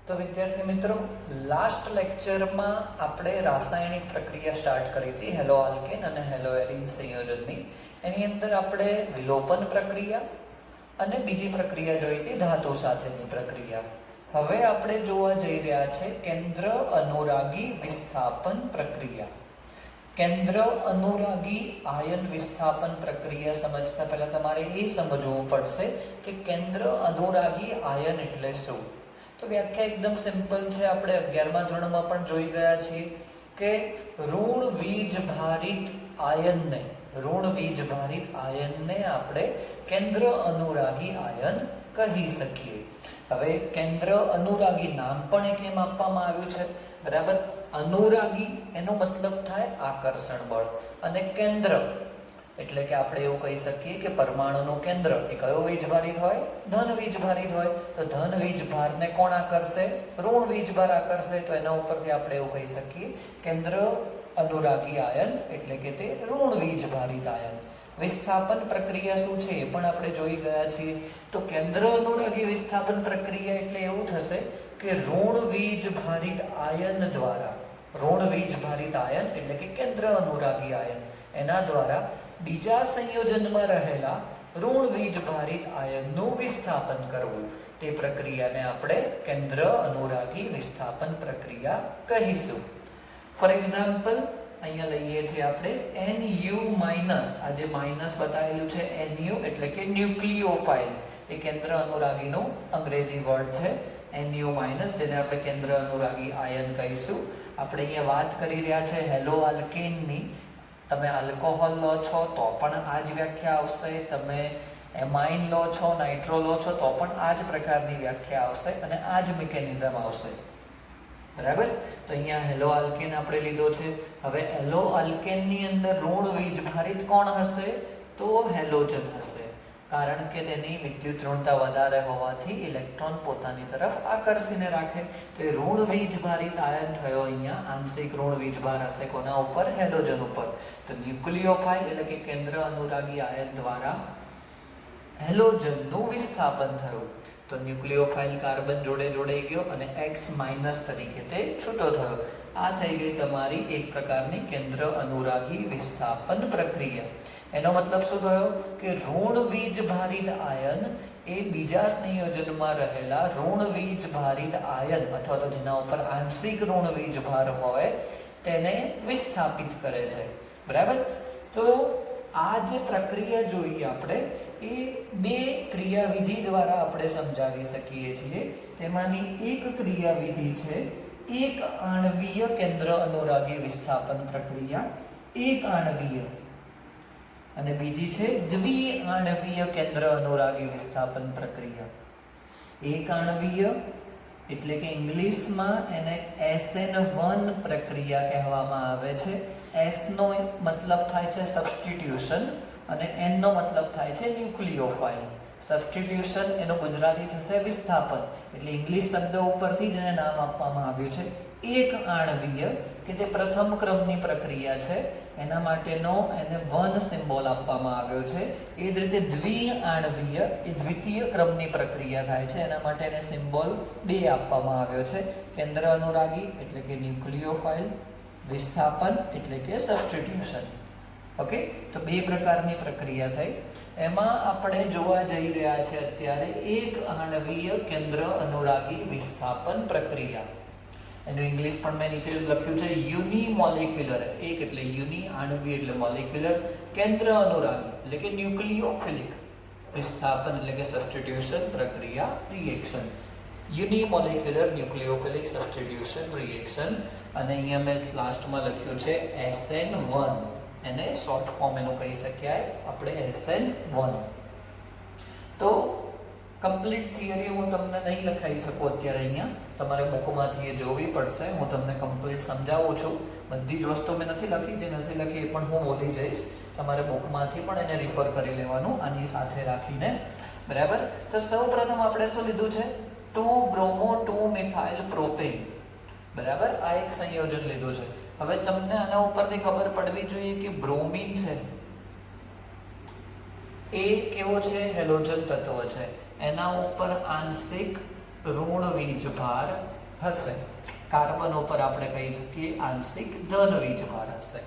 તો વિદ્યાર્થી મિત્રો, લાસ્ટ લેક્ચરમાં આપણે રાસાયણિક પ્રક્રિયા સ્ટાર્ટ કરી હતી હેલો આલ્કેન અને હેલો એરીન સંયોજનની. એની અંદર આપણે વિલોપન પ્રક્રિયા અને બીજી પ્રક્રિયા જોઈ હતી ધાતુ સાથેની પ્રક્રિયા. હવે આપણે જોવા જઈ રહ્યા છે કેન્દ્ર અનુરાગી વિસ્થાપન પ્રક્રિયા. કેન્દ્ર અનુરાગી આયન વિસ્થાપન પ્રક્રિયા સમજતા પહેલા તમારે એ સમજવું પડશે કે કેન્દ્ર અનુરાગી આયન એટલે શું. તો વ્યાખ્યા એકદમ સિમ્પલ છે. આપણે 11મા ધોરણમાં પણ જોઈ ગયા છીએ કે ઋણ વીજભારિત આયનને આપણે કેન્દ્ર અનુરાગી આયન કહી શકીએ. હવે કેન્દ્ર અનુરાગી નામ પણ કેમ આપવામાં આવ્યું છે, બરાબર? અનુરાગી એનો મતલબ થાય આકર્ષણ બળ, અને કેન્દ્ર એટલે કે આપણે એવું કહી શકીએ કે પરમાણુનું કેન્દ્ર એ કયો વીજભારિત હોય? ધન વીજભારિત હોય. તો ધન વીજભારને કોણ આકર્ષે? ઋણ વીજભાર આકર્ષે. તો એના ઉપરથી આપણે એવું કહી શકીએ કેન્દ્ર અનુરાગી આયન એટલે કે તે ઋણ વીજભારિત આયન. વિસ્થાપન પ્રક્રિયા શું છે એ પણ આપણે જોઈ ગયા છીએ. તો કેન્દ્ર અનુરાગી વિસ્થાપન પ્રક્રિયા એટલે એવું થશે કે ઋણ વીજભારિત આયન દ્વારા, ઋણ વીજભારિત આયન એટલે કે કેન્દ્ર અનુરાગી આયન, એના દ્વારા બીજા સંયોજનમાં રહેલા ઋણ વીજભારિત આયનનું વિસ્થાપન કરવું. તે પ્રક્રિયાને આપણે કેન્દ્ર અનુરાગી વિસ્થાપન પ્રક્રિયા કહીશું. ફોર એક્ઝામ્પલ અહીંયા લઈએ છીએ આપણે Nu-, આ જે માઇનસ બતાવેલું છે Nu એટલે કે ન્યુક્લિયોફાઇલ, એ કેન્દ્ર અનુરાગીનું અંગ્રેજી વર્ડ છે. Nu-, જેને આપણે કેન્દ્ર અનુરાગી આયન કહીશું. આપણે અહીંયા વાત કરી રહ્યા છે હેલો આલ્કેનની. તમે આલ્કોહોલ લો છો તો પણ આ જ વ્યાખ્યા આવશે. તમે એમાઇન લો છો, નાઇટ્રો લો છો તો પણ આ જ પ્રકારની વ્યાખ્યા આવશે અને આ જ મિકેનિઝમ આવશે, બરાબર? તો અહીંયા હેલો આલ્કેન આપણે લીધો છે. હવે હેલો આલ્કેનની અંદર ઋણ વીજભારિત કોણ હશે? તો હેલોજન હશે, કારણ કે તેની વિદ્યુત ઋણતા વધારે હોવાથી ઇલેક્ટ્રોન પોતાની તરફ આકર્ષીને રાખે. તો એ ઋણ વીજભારિત આયન થયો. અહીંયા આંશિક ઋણ વીજભાર હશે કોના ઉપર? હેલોજન ઉપર. તો ન્યુક્લિયોફાઇલ એટલે કે કેન્દ્ર અનુરાગી આયન દ્વારા હેલોજનનું વિસ્થાપન થયું. તો ન્યુક્લિયોફાઇલ કાર્બન જોડે જોડાઈ ગયો અને X- તરીકે તે છૂટો થયો. આ થઈ ગઈ તમારી એક પ્રકારની કેન્દ્ર અનુરાગી વિસ્થાપન પ્રક્રિયા. એનો મતલબ શું થયો કે ઋણ વીજભારિત આયન એ બીજા સંયોજનમાં રહેલા ઋણ વીજભારિત આયન અથવા તો જેના ઉપર આંશિક ઋણ વીજભાર હોય તેને વિસ્થાપિત કરે છે, બરાબર? તો આ જે પ્રક્રિયા જોઈએ આપણે એ બે ક્રિયાવિધિ દ્વારા આપણે સમજાવી શકીએ છીએ. તેમાંની એક ક્રિયાવિધિ છે એક આણ્વીય કેન્દ્ર અનુરાગી વિસ્થાપન પ્રક્રિયા, એક આણ્વીય, અને બીજી છે દ્વિઆણ્વીય કેન્દ્ર અનુરાગી વિસ્થાપન પ્રક્રિયા. એક આણ્વીય એટલે કે ઇંગ્લિશમાં એને SN1 પ્રક્રિયા કહેવામાં આવે છે. S નો મતલબ થાય છે સબસ્ટિટ્યુશન અને N નો મતલબ થાય છે ન્યુક્લિયોફાઇલ. સબસ્ટિટ્યુશન એનું ગુજરાતી થશે વિસ્થાપન. એટલે ઇંગ્લિશ શબ્દ ઉપરથી જ એને નામ આપવામાં આવ્યું છે એક આણ્વીય, કે તે પ્રથમ ક્રમની પ્રક્રિયા છે. એના માટેનો એને 1 સિમ્બોલ આપવામાં આવ્યો છે. એ જ રીતે દ્વિઆણ્વીય એ દ્વિતીય ક્રમની પ્રક્રિયા થાય છે. એના માટે એને સિમ્બોલ 2 આપવામાં આવ્યો છે. કેન્દ્ર અનુરાગી એટલે કે ન્યુક્લિયોફાઇલ, વિસ્થાપન એટલે કે સબસ્ટિટ્યુશન. ઓકે, તો બે પ્રકારની પ્રક્રિયા થઈ. એમાં આપણે જોવા જઈ રહ્યા છે અત્યારે એક આણ્વીય કેન્દ્ર અનુરાગી વિસ્થાપન પ્રક્રિયા. એનું ઇંગ્લિશ પણ મેં નીચે લખ્યું છે યુનિમોલેક્યુલર. એક એટલે યુનિ, આણ્વીય એટલે મોલેક્યુલર, કેન્દ્ર અનુરાગી એટલે કે ન્યુક્લિયોફિલિક, વિસ્થાપન એટલે કે સબસ્ટિટ્યુશન પ્રક્રિયા, reaction. Unimolecular nucleophilic substitution reaction. અને અહીંયા મેં લાસ્ટમાં લખ્યું છે SN1, એને શોર્ટ ફોર્મ એનું કહી શક્યા આપણે SN1. તો કમ્પ્લીટ થિયરી હું તમને નહીં લખાઈ શકું અત્યારે. અહીંયા તમારે બુકમાંથી એ જોવી પડશે. હું તમને કમ્પ્લીટ સમજાવું છું. બધી જ વસ્તુ મેં નથી લખી, જે નથી લખી એ પણ હું બોલી જઈશ. તમારે બુકમાંથી પણ એને રિફર કરી લેવાનું આની સાથે રાખીને, બરાબર? તો સૌ પ્રથમ આપણે શું લીધું છે? 2-bromo 2-methyl propane, બરાબર? આ એક સંયોજન લીધું છે. હવે તમને આના ઉપરથી ખબર પડવી જોઈએ કે બ્રોમિન છે એ કેવો છે? હેલોજન તત્વ છે. એના ઉપર આંશિક ઋણ વીજભાર હશે, કાર્બન ઉપર આપણે કહી શકીએ આંશિક ધન વીજભાર હશે.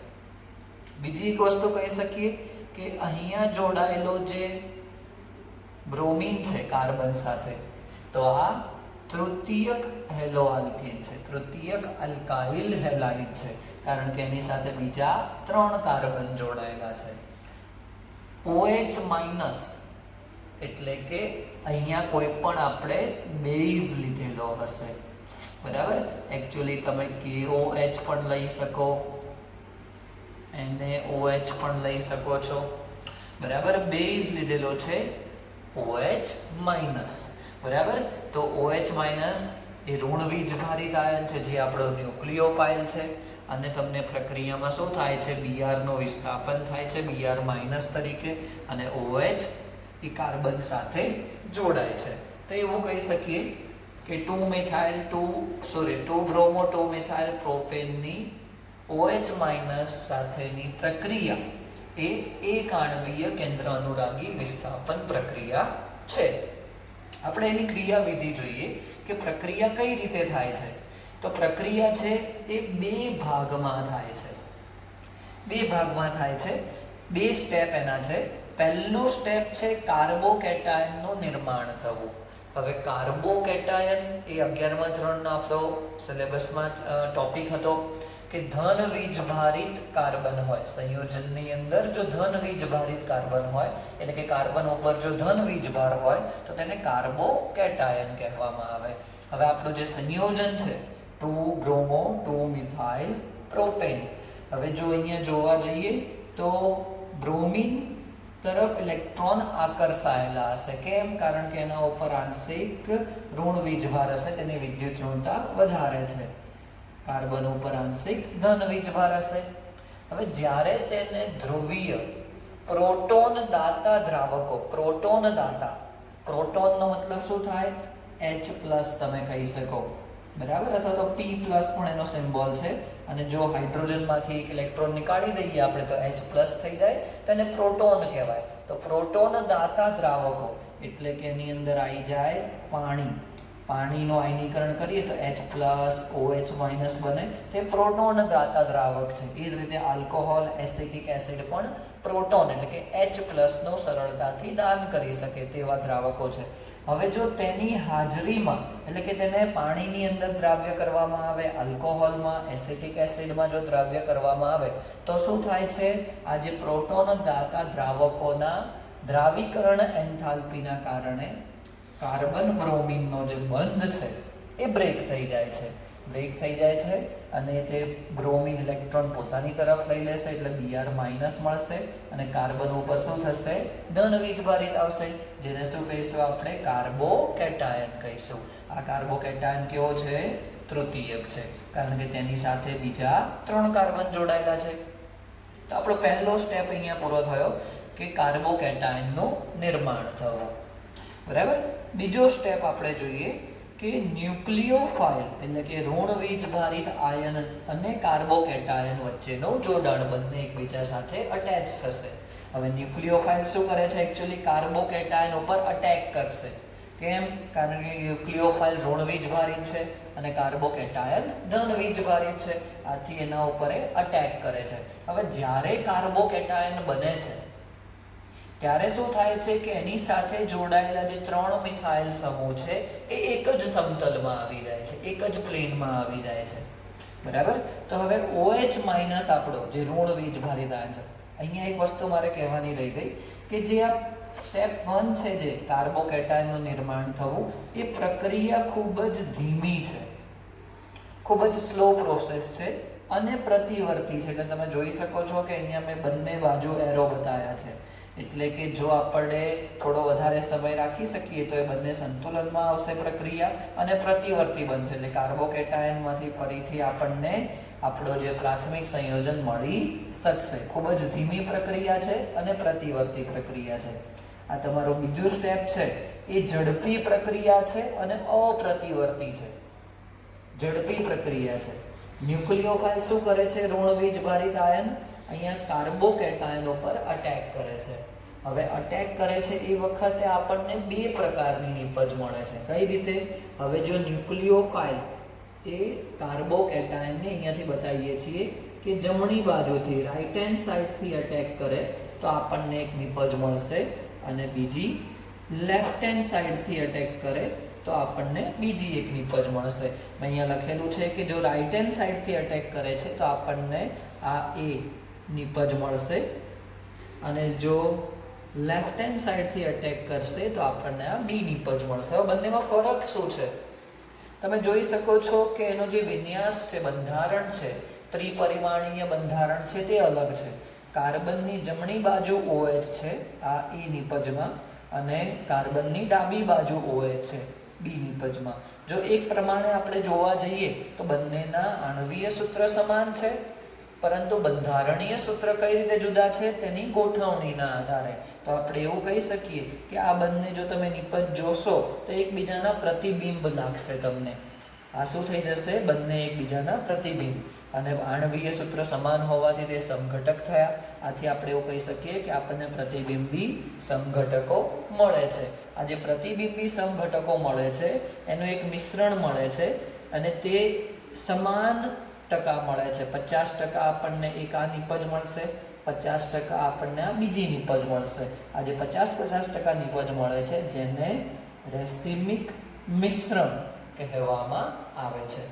બીજી એક વસ્તુ કહી શકીએ કે અહીંયા જોડાયેલો જે બ્રોમિન છે કાર્બન સાથે, તો આ તૃતીયક હેલોઆલ્કેન છે, તૃતીયક અલ્કાઇલ હેલાઇડ છે, કારણ કે એની સાથે બીજા 3 કાર્બન જોડાયેલા છે. OH માઇનસ એટલે કે અહીંયા કોઈ પણ આપણે બેઝ લીધેલો હશે, બરાબર. એકચ્યુઅલી તમે KOH પણ લઈ શકો, એને OH પણ લઈ શકો છો, બરાબર. બેઝ લીધેલો છે OH માઇનસ, બરાબર. તો OH માઇનસ એ ઋણ વીજભારિત આયન છે, જે આપણો ન્યુક્લિયોફાઇલ છે, અને તમને પ્રક્રિયામાં શું થાય છે, Br નો વિસ્થાપન થાય છે Br માઇનસ તરીકે, અને OH એ કાર્બન સાથે જોડાય છે. તો એવું કહી શકીએ કે 2 બ્રોમો 2 મિથાઇલ પ્રોપેનની OH માઇનસ સાથેની પ્રક્રિયા એ એક આણ્વીય કેન્દ્ર અનુરાગી વિસ્થાપન પ્રક્રિયા છે. આપણે એની ક્રિયાવિધિ જોઈએ કે પ્રક્રિયા કઈ રીતે થાય છે. તો પ્રક્રિયા છે એ 2 ભાગમાં થાય છે. 2 ભાગમાં થાય છે. 2 સ્ટેપ એના છે. પહેલું સ્ટેપ છે કાર્બોકેટાયનનું નિર્માણ થવું. હવે કાર્બોકેટાયન એ 11મા ધોરણનો આપણો સિલેબસમાં ટોપિક હતો કે ધન વીજભારિત કાર્બન હોય, સંયોજનની અંદર જો ધન વીજભારિત કાર્બન હોય, એટલે કે કાર્બન ઉપર જો ધન વીજભાર હોય તો તેને કાર્બોકેટાયન કહેવામાં આવે. હવે આપણું જે સંયોજન છે 2 બ્રોમો 2 મિથાઇલ પ્રોપેન, હવે જો અહીંયા જોવા જઈએ તો બ્રોમિન તરફ ઇલેક્ટ્રોન આકર્ષાયેલા હશે. કેમ? કારણ કે એના ઉપર આંશિક ઋણ વીજભાર હશે, તેની વિદ્યુત ઋણતા વધારે છે. કાર્બન ઉપર આંશિક ધન વીજભાર હશે. હવે જ્યારે તેને ધ્રુવીય પ્રોટોન દાતા દ્રાવકો, પ્રોટોન દાતા, પ્રોટોનનો મતલબ શું થાય? H+ તમે કહી શકો, બરાબર, અથવા તો P+ પણ એનો સિમ્બોલ છે. અને જો હાઇડ્રોજનમાંથી એક ઇલેક્ટ્રોન નીકાળી દઈએ આપણે તો H+ થઈ જાય, તો એને પ્રોટોન કહેવાય. તો પ્રોટોન દાતા દ્રાવકો એટલે કે એની અંદર આવી જાય પાણી, પાણીનું આયનીકરણ કરીએ તો H+ OH- બને, તે પ્રોટોન દાતા દ્રાવક છે. એ જ રીતે આલ્કોહોલ, એસિટિક એસિડ પણ પ્રોટોન એટલે કે H+ નું સરળતાથી દાન કરી શકે તેવા દ્રાવકો છે. હવે જો તેની હાજરીમાં એટલે કે તેને પાણીની અંદર દ્રાવ્ય કરવામાં આવે, આલ્કોહોલમાં, એસિટિક એસિડમાં જો દ્રાવ્ય કરવામાં આવે તો શું થાય છે? આ જે પ્રોટોન દાતા દ્રાવકોના દ્રાવીકરણ એન્થાલ્પીના કારણે કાર્બન બ્રોમિનનો જે બંધ છે એ બ્રેક થઈ જાય છે. બ્રેક થઈ જાય છે અને તે બ્રોમિન ઇલેક્ટ્રોન પોતાની તરફ લઈ લેશે, એટલે Br માઇનસ મળશે, અને કાર્બન ઉપર શું થશે? ધન વીજભારિત આવશે, જેને શું કહીશું આપણે? કાર્બોકેટાયન કહીશું. આ કાર્બોકેટાયન કેવો છે? તૃતીયક છે, કારણ કે તેની સાથે બીજા 3 કાર્બન જોડાયેલા છે. તો આપણો પહેલો સ્ટેપ અહીંયા પૂરો થયો કે કાર્બોકેટાયનનું નિર્માણ થવું, બરાબર. બીજો સ્ટેપ આપણે જોઈએ કે ન્યુક્લિયોફાઇલ એટલે કે ઋણ વીજભારિત આયન અને કાર્બોકેટાયન વચ્ચેનું જોડાણ બંને એકબીજા સાથે અટેચ થશે. હવે ન્યુક્લિયોફાઇલ શું કરે છે? એકચ્યુઅલી કાર્બોકેટાયન ઉપર અટેક કરશે. કેમ? કારણ કે ન્યુક્લિયોફાઇલ ઋણ વીજભારિત છે અને કાર્બોકેટાયન ધન વીજભારિત છે, આથી એના ઉપર અટેક કરે છે. હવે જ્યારે કાર્બોકેટાયન બને છે ત્યારે શું થાય છે કે એની સાથે જોડાયેલા જે 3 મિથાઇલ સમૂહ છે એ એક જ સમતલમાં આવી જાય છે, એક જ પ્લેનમાં આવી જાય છે, બરાબર. તો હવે OH- આપણો જે ઋણ વીજભારિત આયન છે, અહીંયા એક વસ્તુ મારે કહેવાની રહી ગઈ કે જે આ સ્ટેપ 1 છે, જે કાર્બોકેટાયનનું નિર્માણ થવું, એ પ્રક્રિયા ખૂબ જ ધીમી છે, ખૂબ જ સ્લો પ્રોસેસ છે અને પ્રતિવર્તી છે. એટલે તમે જોઈ શકો છો કે અહીંયા મેં બંને બાજુ એરો બતાવ્યા છે. એટલે કે જો આપણે થોડો વધારે સમય રાખી શકીએ તો એ બંને સંતુલનમાં આવશે પ્રક્રિયા, અને પ્રતિવર્તી બનશે. એટલે કાર્બોકેટાયનમાંથી ફરીથી આપણને આપણો જે પ્રાથમિક સંયોજન મળી શકશે. ખૂબ જ ધીમી પ્રક્રિયા છે અને પ્રતિવર્તી પ્રક્રિયા છે. આ તમારો બીજું સ્ટેપ છે એ ઝડપી પ્રક્રિયા છે અને અપ્રતિવર્તી છે. ઝડપી પ્રક્રિયા છે. ન્યુક્લિયોફાઇલ શું કરે છે? ઋણ વીજભારિત આયન અહીંયા કાર્બોકેટાયન ઉપર અટેક કરે છે. હવે અટેક કરે છે એ વખતે આપણને 2 પ્રકારની નિપજ મળે છે. કઈ રીતે? હવે જો ન્યુક્લિયોફાઇલ એ કાર્બોકેટાયનને અહીંયાથી બતાવીએ છીએ કે જમણી બાજુથી રાઈટ હેન્ડ સાઈડથી અટેક કરે તો આપણને એક નિપજ મળશે, અને બીજી લેફ્ટ હેન્ડ સાઈડથી અટેક કરે તો આપણને બીજી એક નિપજ મળશે. મેં અહીંયા લખેલું છે કે જો રાઈટ હેન્ડ સાઈડથી અટેક કરે છે તો આપણને આ એ નિપજ મળશે, અને જો લેફ્ટ હેન્ડ સાઈડથી અટેક કરશે તો આપણને આ બી નિપજ મળશે. હવે બંનેમાં ફરક શું છે? તમે જોઈ શકો છો કે એનો જે વિન્યાસ છે, બંધારણ છે, ત્રિપરિમાણીય બંધારણ છે તે અલગ છે. કાર્બનની જમણી બાજુ OH છે આ એ નિપજમાં, અને કાર્બનની ડાબી બાજુ OH છે બી નિપજમાં. જો એક પ્રમાણે આપણે જોવા જઈએ તો બંનેના આણ્વીય સૂત્ર સમાન છે, પરંતુ બંધારણીય સૂત્ર કઈ રીતે જુદા છે તેની ગોઠવણીના આધારે. તો આપણે એવું કહી શકીએ કે આ બંને જો તમે નિપજ જોશો તો એકબીજાના પ્રતિબિંબ લાગશે તમને. આ શું થઈ જશે? બંને એકબીજાના પ્રતિબિંબ, અને આણ્વીય સૂત્ર સમાન હોવાથી તે સમઘટક થયા. આથી આપણે એવું કહી શકીએ કે આપણને પ્રતિબિંબી સમઘટકો મળે છે. આ જે પ્રતિબિંબી સમઘટકો મળે છે એનું એક મિશ્રણ મળે છે, અને તે સમાન ટકા મળે છે. 50% આપણને એક આ નિપજ મળશે, 50% આપણને આ બીજી નિપજ મળશે. આ જે 50-50% નિપજ મળે છે જેને રેસિમિક મિશ્રણ કહેવામાં આવે છે.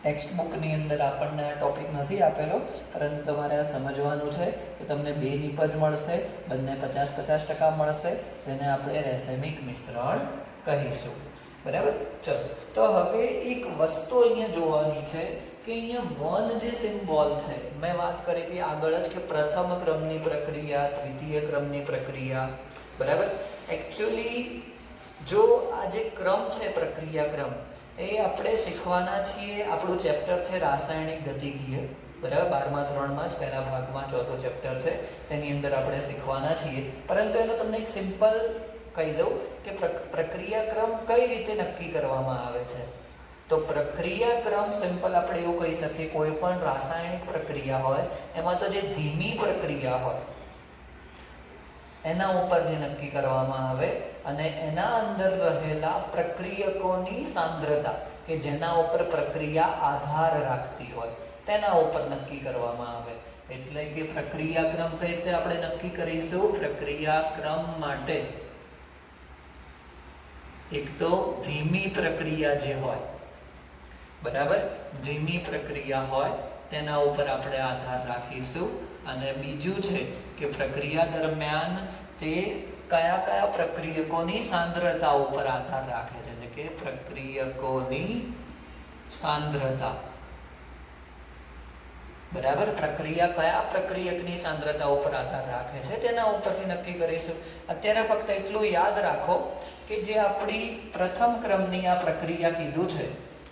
ટેક્સ્ટ બુકની અંદર આપણને આ ટોપિક નથી આપેલો, પરંતુ તમારે આ સમજવાનું છે કે તમને બે નિપજ મળશે, બંને 50-50% મળશે, જેને આપણે રેસિમિક મિશ્રણ કહીશું. બરાબર? ચલો, તો હવે એક વસ્તુ અહીંયા જોવાની છે કે અહીંયા 1 જે સિમ્બોલ છે, મેં વાત કરી કે આગળ જ કે પ્રથમ ક્રમની પ્રક્રિયા, દ્વિતીય ક્રમની પ્રક્રિયા. બરાબર? એકચ્યુઅલી જો આ જે ક્રમ છે, પ્રક્રિયા ક્રમ, એ આપણે શીખવાના છીએ. આપણું ચેપ્ટર છે રાસાયણિક ગતિકીય. બરાબર? 12મા ધોરણમાં જ પહેલા ભાગમાં ચોથો ચેપ્ટર છે, તેની અંદર આપણે શીખવાના છીએ. પરંતુ એનો તમને એક સિમ્પલ કહી દઉં કે પ્રક્રિયા ક્રમ કઈ રીતે નક્કી કરવામાં આવે છે. તો પ્રક્રિયા ક્રમ સિમ્પલ આપણે એવું કહી શકીએ, કોઈ પણ રાસાયણિક પ્રક્રિયા હોય એમાં તો જે ધીમી પ્રક્રિયા હોય એના ઉપરથી નક્કી કરવામાં આવે, અને એના અંદર રહેલા પ્રક્રિયકોની સાંદ્રતા કે જેના ઉપર પ્રક્રિયા આધાર રાખતી હોય તેના ઉપર નક્કી કરવામાં આવે. એટલે કે પ્રક્રિયા ક્રમ કઈ રીતે આપણે નક્કી કરીશું? પ્રક્રિયા ક્રમ માટે એક તો ધીમી પ્રક્રિયા જે હોય, બરાબર, ધીમી પ્રક્રિયા હોય તેના ઉપર આપણે આધાર રાખીશું, અને બીજું છે કે પ્રક્રિયા દરમિયાન તે કયા કયા પ્રક્રિયકોની સાંદ્રતા ઉપર આધાર રાખે છે, એટલે કે પ્રક્રિયકોની સાંદ્રતા. બરાબર? પ્રક્રિયા કયા પ્રક્રિયકની સાંદ્રતા ઉપર આધાર રાખે છે તેના ઉપરથી નક્કી કરીશું. અત્યારે ફક્ત એટલું યાદ રાખો કે જે આપણી પ્રથમ ક્રમની આ પ્રક્રિયા કીધું છે,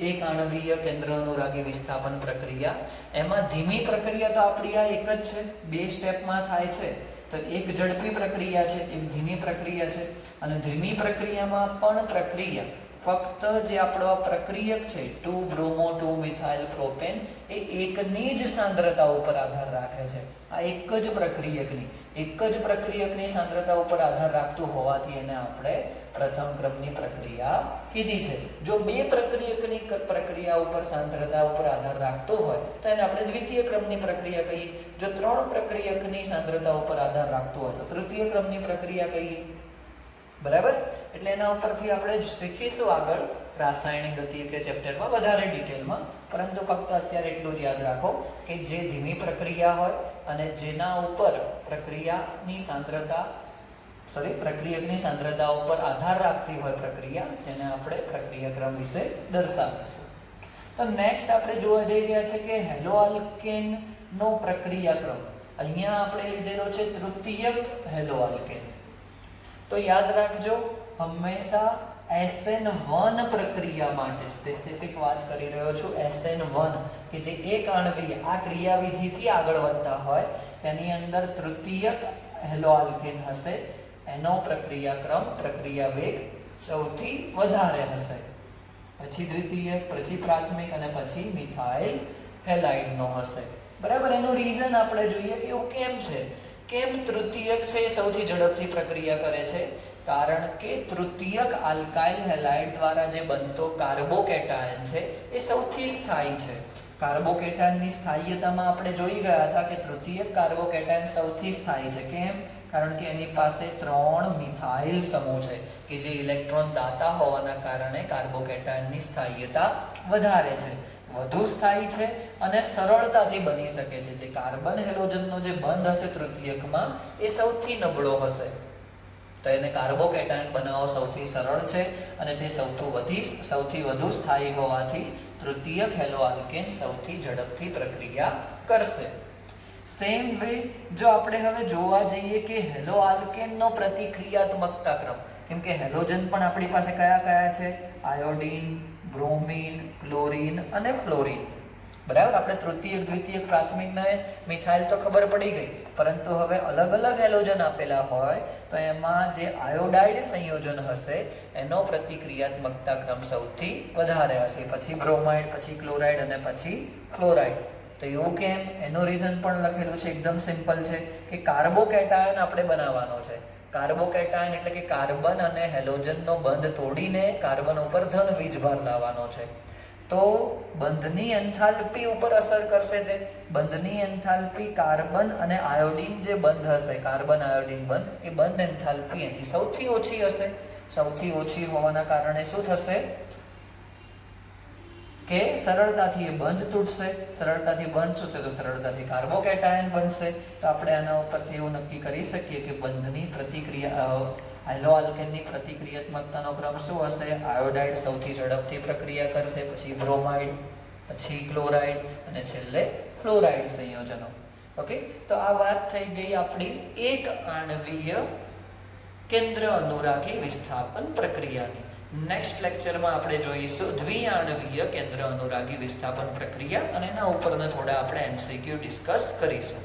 એક આણ્વીય કેન્દ્ર અનુરાગી વિસ્થાપન પ્રક્રિયા, એમાં ધીમી પ્રક્રિયા તો આપણી આ એક જ છે, 2 સ્ટેપમાં થાય છે. તો એક ઝડપી પ્રક્રિયા છે, એક ધીમી પ્રક્રિયા છે, અને ધીમી પ્રક્રિયામાં પણ પ્રક્રિયા ફક્ત જે આપણો આ પ્રક્રિયક છે 2-bromo 2-methyl પ્રોપેન એ એકની જ સાંદ્રતા ઉપર આધાર રાખે છે. આ એક જ પ્રક્રિયકની સાંદ્રતા ઉપર આધાર રાખતું હોવાથી એને આપણે પ્રથમ ક્રમની પ્રક્રિયા કીધી છે. જો 2 પ્રક્રિયકની પ્રક્રિયા ઉપર સાંદ્રતા ઉપર આધાર રાખતો હોય તો એને આપણે દ્વિતીય ક્રમની પ્રક્રિયા કહીએ. જો 3 પ્રક્રિયકની સાંદ્રતા ઉપર આધાર રાખતો હોય તો તૃતીય ક્રમની પ્રક્રિયા કહીએ. બરાબર? એટલે એના ઉપરથી આપણે શીખીશું આગળ રાસાયણિક ગતિકીય ચેપ્ટરમાં વધારે ડિટેલમાં, પરંતુ ફક્ત અત્યારે એટલું જ યાદ રાખો કે જે ધીમી પ્રક્રિયા હોય અને જેના ઉપર પ્રક્રિયકની સાંદ્રતા ઉપર આધાર રાખતી હોય પ્રક્રિયા, તેને આપણે પ્રક્રિયાક્રમ વિશે દર્શાવીશું. તો નેક્સ્ટ આપણે જોવા જઈ રહ્યા છે કે હેલોઆલ્કેન નો પ્રક્રિયાક્રમ. અહીંયા આપણે લીધેલો છે તૃતીયક હેલોઆલ્કેન. તો યાદ રાખજો, હંમેશા SN1 પ્રક્રિયા માટે સ્પેસિફિક વાત કરી રહ્યો છું. SN1 કે જે એક આણ્વીય આ ક્રિયાવિધિથી આગળ વધતા હોય તેની અંદર તૃતીયક હેલોઆલ્કેન હશે. એનો પ્રક્રિયાક્રમ, પ્રક્રિયા વેગ સૌથી વધારે હશે. પછી દ્વિતીયક, પછી પ્રાથમિક, અને પછી મિથાઇલ હેલાઇડનો હશે. બરાબર? એનું રીઝન આપણે જોઈએ કે એવું કેમ છે કેમ તૃતીયક છે એ સૌથી ઝડપથી પ્રક્રિયા કરે છે? કારણ કે તૃતીયક આલ્કાઇલ હેલાઇડ દ્વારા જે બનતો કાર્બોકેટાયન છે એ સૌથી સ્થાયી છે. કાર્બોકેટાયનની સ્થાયીતામાં આપણે જોઈ ગયા હતા કે તૃતીયક કાર્બોકેટાયન સૌથી સ્થાયી છે. કેમ? કારણ કે એની પાસે 3 મિથાઇલ સમૂહ છે કે જે ઇલેક્ટ્રોન દાતા હોવાના કારણે કાર્બોકેટાયનની સ્થાયીતા વધારે છે, વધુ સ્થાયી છે અને સરળતાથી બની શકે છે. જે કાર્બન હેલોજનનો જે બંધ હશે તૃતીયકમાં એ સૌથી નબળો હશે, તો એને કાર્બોકેટાયન બનાવવો સૌથી સરળ છે અને તે સૌથી વધુ સ્થાયી હોવાથી તૃતીયક હેલો આલ્કેન સૌથી ઝડપથી પ્રક્રિયા કરશે. સેમ વે જો આપણે હવે જોવા જઈએ કે હેલો આલ્કેનનો પ્રતિક્રિયાત્મકતા ક્રમ, કેમ કે હેલોજન પણ આપણી પાસે કયા છે? આયોડીન, બ્રોમિન, ક્લોરીન અને ફ્લોરીન. બરાબર, આપણે તૃતીયક, દ્વિતીયક, પ્રાથમિક ને મિથાઇલ તો ખબર પડી ગઈ, પરંતુ હવે અલગ અલગ હેલોજન આપેલા હોય તો એમાં જે આયોડાઇડ સંયોજન હશે એનો પ્રતિક્રિયાત્મકતા ક્રમ સૌથી વધારે હશે, પછી બ્રોમાઇડ, પછી ક્લોરાઇડ અને પછી ફ્લોરાઇડ. તો એવું કેમ? એનું રીઝન પણ લખેલું છે, એકદમ સિમ્પલ છે કે કાર્બોકેટાયન આપણે બનાવવાનો છે. કાર્બોકેટાયન એટલે કે કાર્બન અને હેલોજનનો બંધ તોડીને કાર્બન ઉપર ધન વીજભાર લાવવાનો છે. તો બંધની એન્થાલ્પી ઉપર અસર કરશે. તે બંધની એન્થાલ્પી કાર્બન અને આયોડીન જે બંધ હશે, કાર્બન આયોડીન બંધ, એ બંધ એન્થાલ્પી એની સૌથી ઓછી હશે. સૌથી ઓછી હોવાના કારણે શું થશે કે સરળતાથી એ બંધ તૂટશે. સરળતાથી બંધ તૂટશે તો સરળતાથી કાર્બોકેટાયન બનશે. તો આપણે આના ઉપરથી એવું નક્કી કરી શકીએ કે બંધની પ્રતિક્રિયા, હેલો આલ્કેનની પ્રતિક્રિયાત્મકતાનો ક્રમ શું હશે? આયોડાઇડ સૌથી ઝડપથી પ્રક્રિયા કરશે, પછી બ્રોમાઇડ, પછી ક્લોરાઇડ અને છેલ્લે ફ્લોરાઇડ સંયોજનો. ઓકે, તો આ વાત થઈ ગઈ આપણી એક આણ્વીય કેન્દ્ર અનુરાગી વિસ્થાપન પ્રક્રિયાની. નેક્સ્ટ લેક્ચરમાં આપણે જોઈશું દ્વિઆણ્વીય કેન્દ્ર અનુરાગી વિસ્થાપન પ્રક્રિયા અને એના ઉપરના થોડા આપણે MCQ ડિસ્કસ કરીશું.